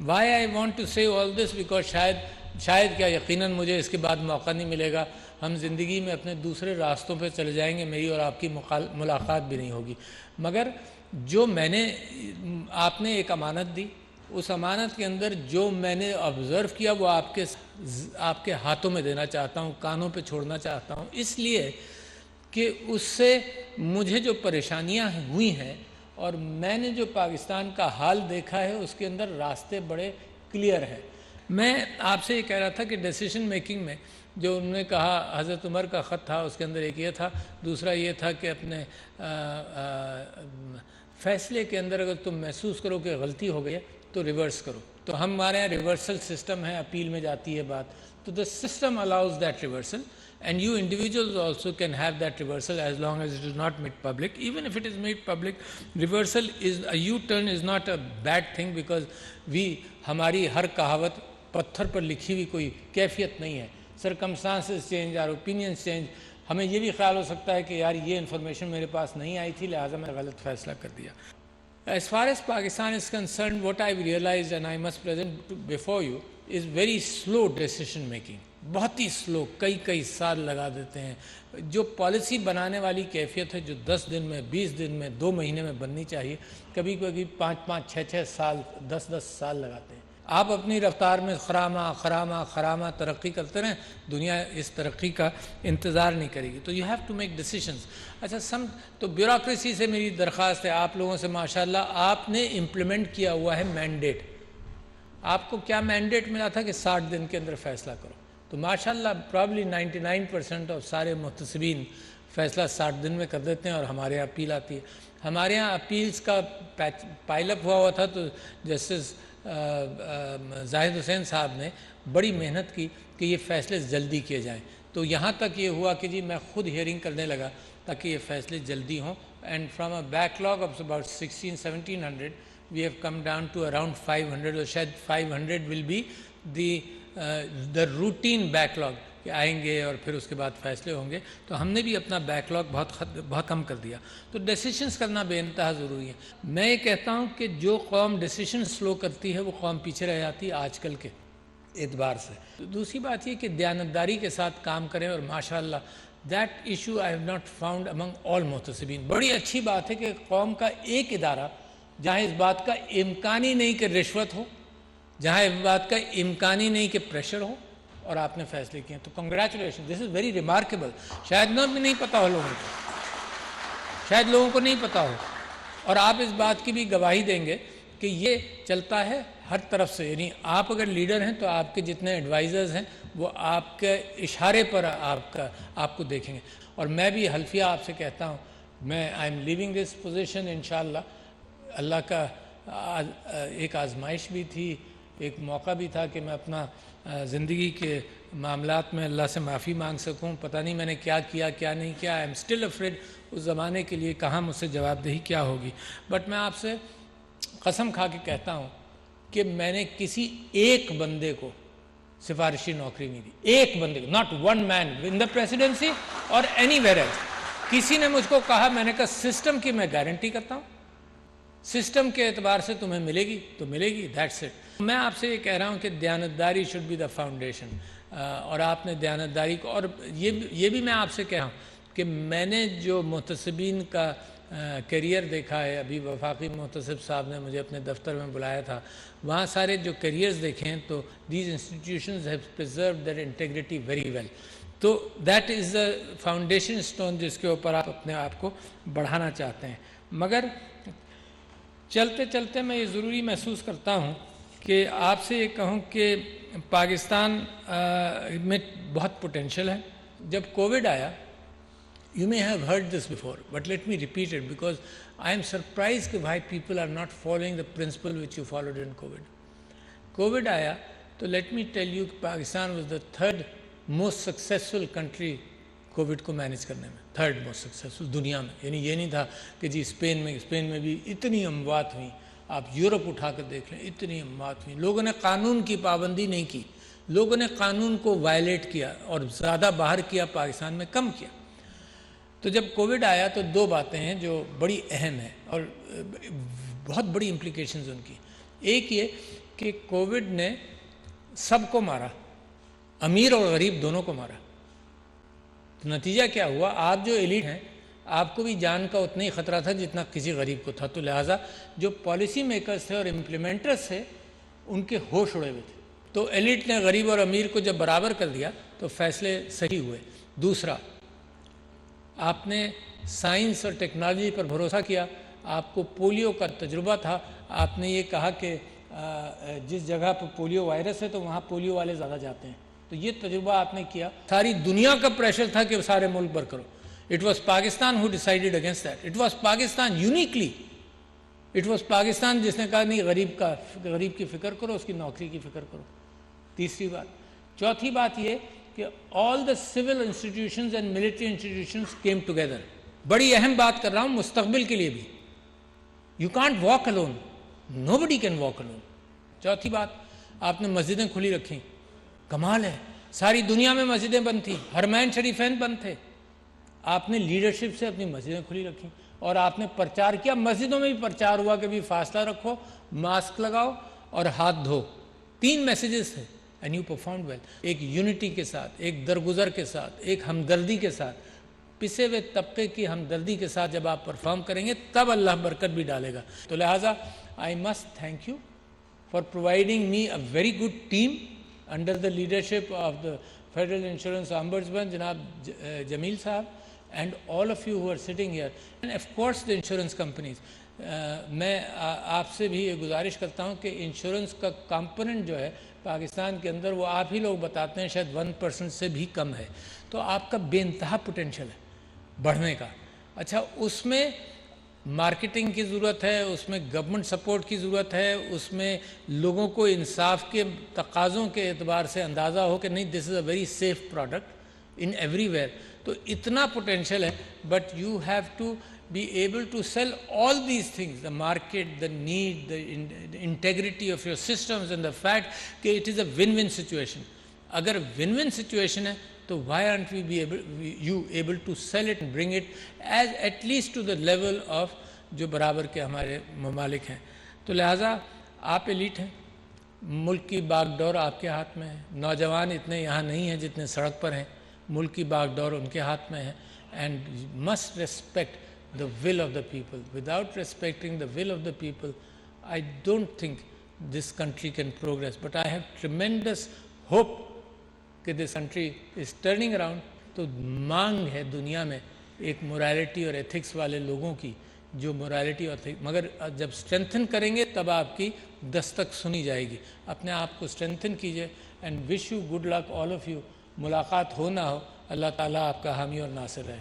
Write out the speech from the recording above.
Y I want to سے آل دس، because شاید کیا یقیناً مجھے اس کے بعد موقع نہیں ملے گا، ہم زندگی میں اپنے دوسرے راستوں پہ چلے جائیں گے، میری اور آپ کی ملاقات بھی نہیں ہوگی، مگر جو آپ نے ایک امانت دی، اس امانت کے اندر جو میں نے آبزرو کیا وہ آپ کے ہاتھوں میں دینا چاہتا ہوں، کانوں پہ چھوڑنا چاہتا ہوں، اس لیے کہ اس سے مجھے جو پریشانیاں ہوئی ہیں اور میں نے جو پاکستان کا حال دیکھا ہے اس کے اندر راستے بڑے کلیئر ہیں۔ میں آپ سے یہ کہہ رہا تھا کہ ڈیسیشن میکنگ میں جو انہوں نے کہا، حضرت عمر کا خط تھا، اس کے اندر ایک یہ تھا، دوسرا یہ تھا کہ اپنے فیصلے کے اندر اگر تم محسوس کرو کہ غلطی ہو گئی ہے تو ریورس کرو، تو ہمارے یہاں ریورسل سسٹم ہے، اپیل میں جاتی ہے بات، تو the system allows that reversal and you individuals also can have that reversal as long as it is not made public. Even if it is made public, reversal is a U-turn is not a bad thing because ہماری ہر کہاوت پتھر پر لکھی ہوئی کوئی کیفیت نہیں ہے، circumstances change اور opinions change، ہمیں یہ بھی خیال ہو سکتا ہے کہ یار یہ انفارمیشن میرے پاس نہیں آئی تھی لہٰذا میں غلط فیصلہ کر دیا۔ As far as Pakistan is concerned, what I've realized and I must present before you is very slow decision making. بہت ہی سلو، کئی سال لگا دیتے ہیں۔ جو پالیسی بنانے والی کیفیت ہے جو 10 دن میں، 20 دن میں، 2 مہینے میں بننی چاہیے، کبھی 5 6 سال، 10 سال لگاتے ہیں۔ آپ اپنی رفتار میں خرامہ ترقی کرتے رہیں، دنیا اس ترقی کا انتظار نہیں کرے گی، تو you have to make decisions. اچھا تو بیوروکریسی سے میری درخواست ہے آپ لوگوں سے، ماشاءاللہ آپ نے امپلیمنٹ کیا ہوا ہے مینڈیٹ۔ آپ کو کیا مینڈیٹ ملا تھا کہ 60 دن کے اندر فیصلہ کرو، تو ماشاءاللہ پرابلی 99% آف سارے محتسبین فیصلہ 60 دن میں کر دیتے ہیں اور ہمارے یہاں اپیل آتی ہے۔ ہمارے یہاں اپیلز کا پائل اپ ہوا تھا، تو جسٹس زاہد حسین صاحب نے بڑی محنت کی کہ یہ فیصلے جلدی کیے جائیں، تو یہاں تک یہ ہوا کہ جی میں خود ہیئرنگ کرنے لگا تاکہ یہ فیصلے جلدی ہوں، and from a back log of about 1600-1700 we have come down to around 500 اور شاید 500 will be the routine backlog کہ آئیں گے اور پھر اس کے بعد فیصلے ہوں گے، تو ہم نے بھی اپنا بیک لاگ بہت کم کر دیا۔ تو ڈیسیشنز کرنا بے انتہا ضروری ہے۔ میں یہ کہتا ہوں کہ جو قوم ڈیسیشن سلو کرتی ہے وہ قوم پیچھے رہ جاتی ہے آج کل کے اعتبار سے۔ دوسری بات یہ کہ دیانتداری کے ساتھ کام کریں، اور ماشاءاللہ that issue I have not found among all محتسبین۔ بڑی اچھی بات ہے کہ قوم کا ایک ادارہ جہاں اس بات کا امکان ہی نہیں کہ رشوت ہو، جہاں اس بات کا امکان ہی نہیں کہ پریشر ہو، اور آپ نے فیصلے کیے، تو congratulation, this is very remarkable. شاید نہیں پتہ ہو لوگوں کو، شاید لوگوں کو نہیں پتہ ہو، اور آپ اس بات کی بھی گواہی دیں گے کہ یہ چلتا ہے ہر طرف سے، یعنی آپ اگر لیڈر ہیں تو آپ کے جتنے ایڈوائزرز ہیں وہ آپ کے اشارے پر آپ کو دیکھیں گے۔ اور میں بھی حلفیہ آپ سے کہتا ہوں، میں I am leaving this position انشاءاللہ۔ اللہ کا ایک آزمائش بھی تھی، ایک موقع بھی تھا کہ میں اپنا زندگی کے معاملات میں اللہ سے معافی مانگ سکوں۔ پتہ نہیں میں نے کیا کیا نہیں کیا، آئی ایم اسٹل افریڈ اس زمانے کے لیے کہاں مجھ سے جواب دہی کیا ہوگی، بٹ میں آپ سے قسم کھا کے کہتا ہوں کہ میں نے کسی ایک بندے کو سفارشی نوکری نہیں دی، ایک بندے کو، not one main in the presidency اور اینی ویئر ایلس۔ کسی نے مجھ کو کہا، میں نے کہا سسٹم کی میں گارنٹی کرتا ہوں، سسٹم کے اعتبار سے تمہیں ملے گی تو ملے گی، دیٹس اٹ۔ میں آپ سے یہ کہہ رہا ہوں کہ دیانتداری شوڈ بی دا فاؤنڈیشن، اور آپ نے دیانتداری کو، اور یہ بھی میں آپ سے کہہ رہا ہوں کہ میں نے جو محتسبین کا کیریئر دیکھا ہے، ابھی وفاقی محتسب صاحب نے مجھے اپنے دفتر میں بلایا تھا، وہاں سارے جو کیریئرز دیکھے ہیں تو these institutions have preserved their integrity very well, تو that is the foundation stone جس کے اوپر آپ اپنے آپ کو بڑھانا چاہتے ہیں۔ مگر چلتے چلتے میں یہ ضروری محسوس کرتا ہوں کہ آپ سے یہ کہوں کہ پاکستان میں بہت پوٹینشل ہے۔ جب کووڈ آیا، you may have heard this before, but let me repeat it because I am surprised why people are not following the principle which you followed in COVID. COVID آیا تو let me tell you Pakistan was the third most successful country Covid کو manage کرنے میں، third most successful دنیا میں۔ یعنی یہ نہیں تھا کہ جی اسپین میں بھی اتنی اموات ہوئیں، آپ یورپ اٹھا کر دیکھ لیں اتنی اموات ہوئیں، لوگوں نے قانون کی پابندی نہیں کی، لوگوں نے قانون کو وائلیٹ کیا اور زیادہ باہر کیا، پاکستان میں کم کیا۔ تو جب کووڈ آیا تو دو باتیں ہیں جو بڑی اہم ہیں اور بہت بڑی امپلیکیشنز ان کی۔ ایک یہ کہ کووڈ نے سب کو مارا, امیر اور غریب دونوں کو مارا. تو نتیجہ کیا ہوا, آپ جو ایلیٹ ہیں آپ کو بھی جان کا اتنا ہی خطرہ تھا جتنا کسی غریب کو تھا. تو لہٰذا جو پالیسی میکرز تھے اور امپلیمنٹرز تھے ان کے ہوش اڑے ہوئے تھے. تو ایلیٹ نے غریب اور امیر کو جب برابر کر دیا تو فیصلے صحیح ہوئے. دوسرا, آپ نے سائنس اور ٹیکنالوجی پر بھروسہ کیا. آپ کو پولیو کا تجربہ تھا, آپ نے یہ کہا کہ جس جگہ پر پولیو وائرس ہے تو وہاں پولیو والے زیادہ جاتے ہیں. تو یہ تجربہ آپ نے کیا. ساری دنیا کا پریشر تھا کہ سارے ملک پر کرو. It was Pakistan who decided against that. It was Pakistan uniquely. It was Pakistan جس نے کہا نہیں غریب کی فکر کرو, اس کی نوکری کی فکر کرو. تیسری بات. چوتھی بات یہ کہ all the civil institutions and military institutions came together. بڑی اہم بات کر رہا ہوں مستقبل کے لیے بھی. You can't walk alone. Nobody can walk alone. چوتھی بات, آپ نے مسجدیں کھلی رکھیں. کمال ہے, ساری دنیا میں مسجدیں بند تھیں, حرمین شریفین بند تھے. آپ نے لیڈرشپ سے اپنی مسجدیں کھلی رکھیں اور آپ نے پرچار کیا. مسجدوں میں بھی پرچار ہوا کہ بھی فاصلہ رکھو, ماسک لگاؤ اور ہاتھ دھو. 3 میسیجز تھے اینڈ یو پرفارمڈ ویل. ایک یونٹی کے ساتھ, ایک درگزر کے ساتھ, ایک ہمدردی کے ساتھ, پسے ہوئے طبقے کی ہمدردی کے ساتھ جب آپ پرفارم کریں گے تب اللہ برکت بھی ڈالے گا. تو لہٰذا I must thank you for providing me a very good team under the leadership of the federal insurance ombudsman جناب جمیل صاحب, and all of you who are sitting here, and of course the insurance companies. میں آپ سے بھی یہ گزارش کرتا ہوں کہ انشورنس کا کمپوننٹ جو ہے پاکستان کے اندر وہ آپ ہی لوگ بتاتے ہیں شاید 1% سے بھی کم ہے. تو آپ کا بے انتہا پوٹینشیل ہے بڑھنے کا. اچھا, اس میں مارکیٹنگ کی ضرورت ہے, اس میں گورنمنٹ سپورٹ کی ضرورت ہے, اس میں لوگوں کو انصاف کے تقاضوں کے اعتبار سے اندازہ ہو کہ نہیں this is a very safe product in everywhere. تو اتنا پوٹینشیل ہے, but you have to be able to sell all these things, the market, the need, the integrity of your systems and the fact کہ it is a win win situation. اگر win win situation ہے تو why aren't we be you able to sell it and bring it as at least to the level of جو برابر کے ہمارے ممالک ہیں. تو لہٰذا آپ ایلیٹ ہیں, ملک کی باغ ڈور آپ کے ہاتھ میں ہے. نوجوان اتنے یہاں نہیں ہیں جتنے سڑک پر ہیں, ملک کی باغ ڈور ان کے ہاتھ میں ہے. And must respect the will of the people. Without respecting the will of the people I don't think this country can progress. But I have tremendous hope کہ this country is turning around. تو مانگ ہے دنیا میں ایک morality اور ethics والے لوگوں کی, جو مورالٹی اور مگر جب اسٹرینتھن کریں گے تب آپ کی دستک سنی جائے گی. اپنے آپ کو اسٹرینتھن کیجیے and wish you good luck all of you. ملاقات ہو نہ ہو, اللہ تعالیٰ آپ کا حامی اور ناصر ہے.